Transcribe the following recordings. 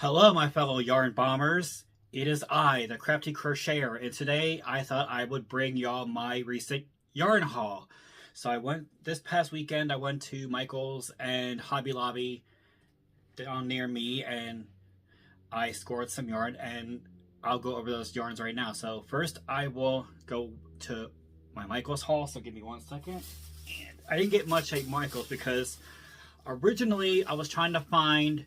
Hello, my fellow yarn bombers. It is I, the Crafty Crocheter, and today I thought I would bring y'all my recent yarn haul. So this past weekend, I went to Michael's and Hobby Lobby down near me, and I scored some yarn, and I'll go over those yarns right now. So first, I will go to my Michael's haul, so give me 1 second. And I didn't get much at Michael's because originally I was trying to find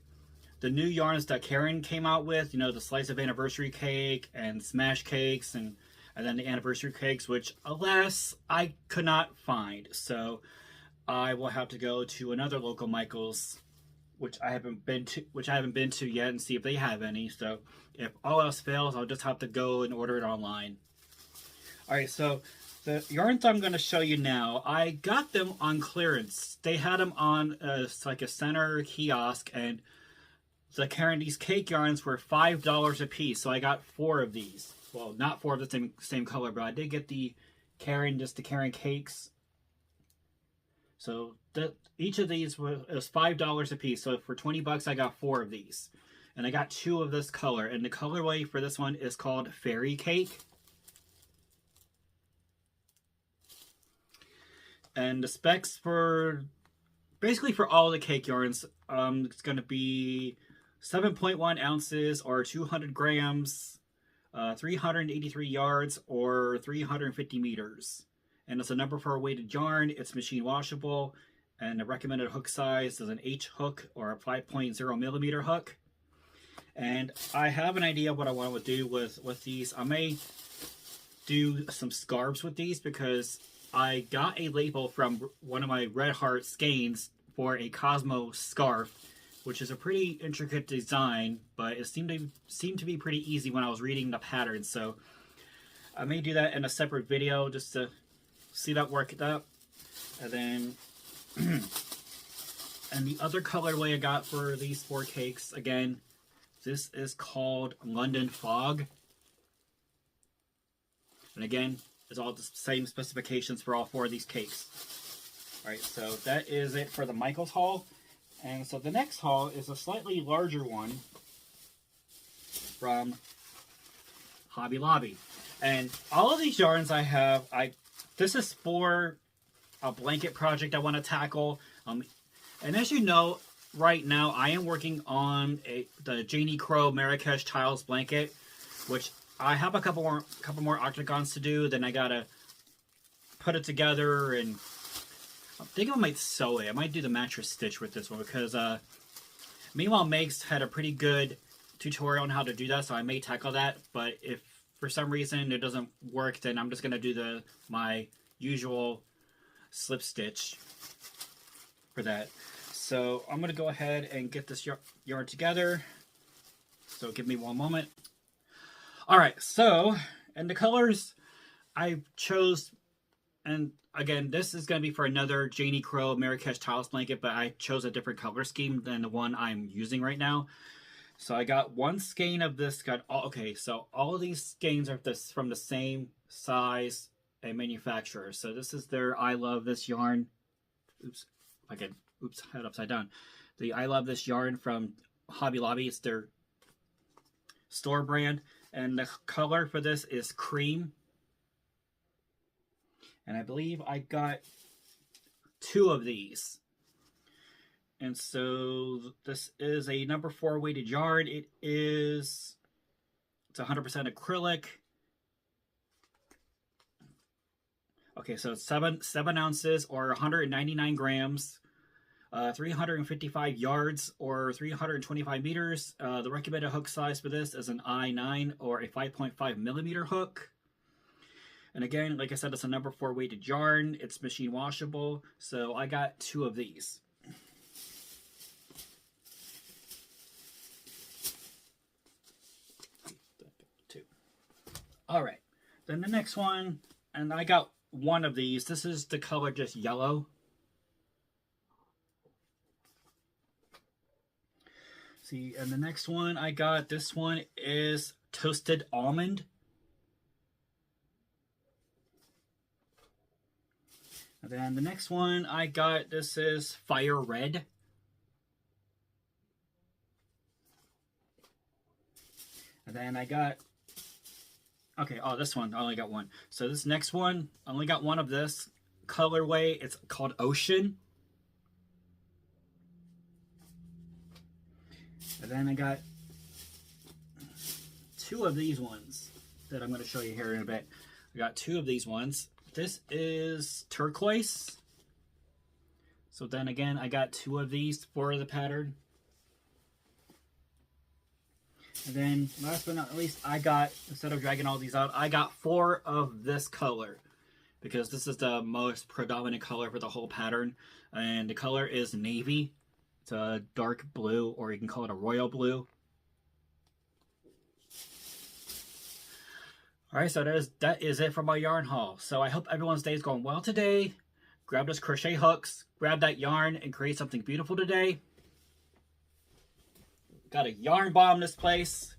the new yarns that Karen came out with, you know, the slice of anniversary cake and smash cakes and then the anniversary cakes, which alas I could not find. So I will have to go to another local Michael's, which I haven't been to yet, and see if they have any. So if all else fails, I'll just have to go and order it online. All right, so the yarns I'm going to show you now, I got them on clearance. They had them on like a center kiosk, and these cake yarns were $5 a piece, so I got 4 of these. Well, not 4 of the same color, but I did get the Karen cakes. So each of these was $5 a piece. So for 20 bucks, I got 4 of these, and I got 2 of this color. And the colorway for this one is called Fairy Cake. And the specs for basically for all the cake yarns, it's going to be 7.1 ounces or 200 grams, 383 yards or 350 meters. And it's a number 4 weighted yarn. It's machine washable, and the recommended hook size is an H hook or a 5.0 millimeter hook. And I have an idea what I want to do with these. I may do some scarves with these because I got a label from one of my Red Heart skeins for a Cosmo scarf, which is a pretty intricate design, but it seemed to be pretty easy when I was reading the pattern. So I may do that in a separate video just to see that work up. And then and the other colorway I got for these 4 cakes, again, this is called London Fog. And again, it's all the same specifications for all 4 of these cakes. Alright, so that is it for the Michael's haul. And so the next haul is a slightly larger one from Hobby Lobby. And all of these yarns I have, this is for a blanket project I want to tackle. And as you know, right now I am working on the Janie Crow Marrakesh Tiles blanket, which I have a couple more octagons to do. Then I gotta put it together, and I'm thinking I might sew it. I might do the mattress stitch with this one because meanwhile Meg's had a pretty good tutorial on how to do that, so I may tackle that. But if for some reason it doesn't work, then I'm just gonna do my usual slip stitch for that. So I'm gonna go ahead and get this yarn together. So give me 1 moment. All right, so and the colors I chose, and again, this is going to be for another Janie Crow Marrakesh Tiles blanket, but I chose a different color scheme than the one I'm using right now. So I got 1 skein of this. So all of these skeins are from the same size and manufacturer. So this is their I Love This Yarn. Head upside down. The I Love This Yarn from Hobby Lobby. It's their store brand. And the color for this is cream. And I believe I got 2 of these. And so this is a number 4 weighted yarn. It's 100% acrylic. Okay, so it's 7 ounces or 199 grams. 355 yards or 325 meters. The recommended hook size for this is an I9 or a 5.5 millimeter hook. And again, like I said, it's a number 4 weighted yarn. It's machine washable. So I got 2 of these. All right. Then the next one, and I got 1 of these. This is the color just yellow. See, and the next one I got, this one is Toasted Almond. And then the next one I got, this is Fire Red. And then I got, okay, oh, this one, I only got one. So this next one, I only got one of this colorway. It's called Ocean. And then I got two of these ones that I'm going to show you here in a bit. I got two of these ones. This is turquoise. So then again, I got two of these for the pattern. And then last but not least, I got, instead of dragging all these out, I got 4 of this color, because this is the most predominant color for the whole pattern. And the color is navy. It's a dark blue, or you can call it a royal blue. Alright, so that is it for my yarn haul. So I hope everyone's day is going well today. Grab those crochet hooks, grab that yarn, and create something beautiful today. Got a yarn bomb this place.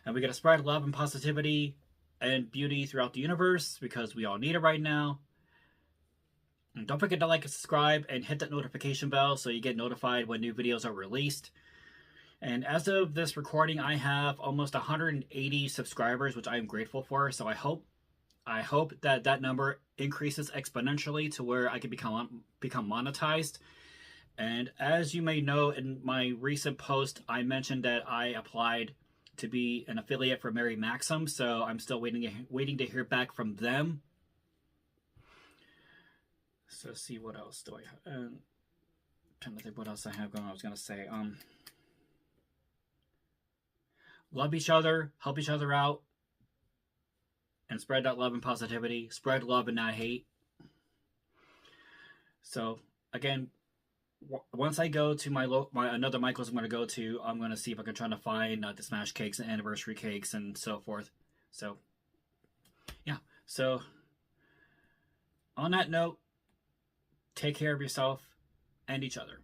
And we gotta spread love and positivity and beauty throughout the universe, because we all need it right now. And don't forget to like and subscribe and hit that notification bell so you get notified when new videos are released. And as of this recording, I have almost 180 subscribers, which I am grateful for. So I hope that number increases exponentially to where I can become monetized. And as you may know, in my recent post, I mentioned that I applied to be an affiliate for Mary Maxim. So I'm still waiting to hear back from them. So let's see, what else do I have? I'm trying to think what else I have going on. I was going to say, love each other, help each other out, and spread that love and positivity. Spread love and not hate. So again, once I go to my another Michael's I'm going to go to, I'm going to see if I can try to find the smash cakes and anniversary cakes and so forth. So yeah, so on that note, take care of yourself and each other.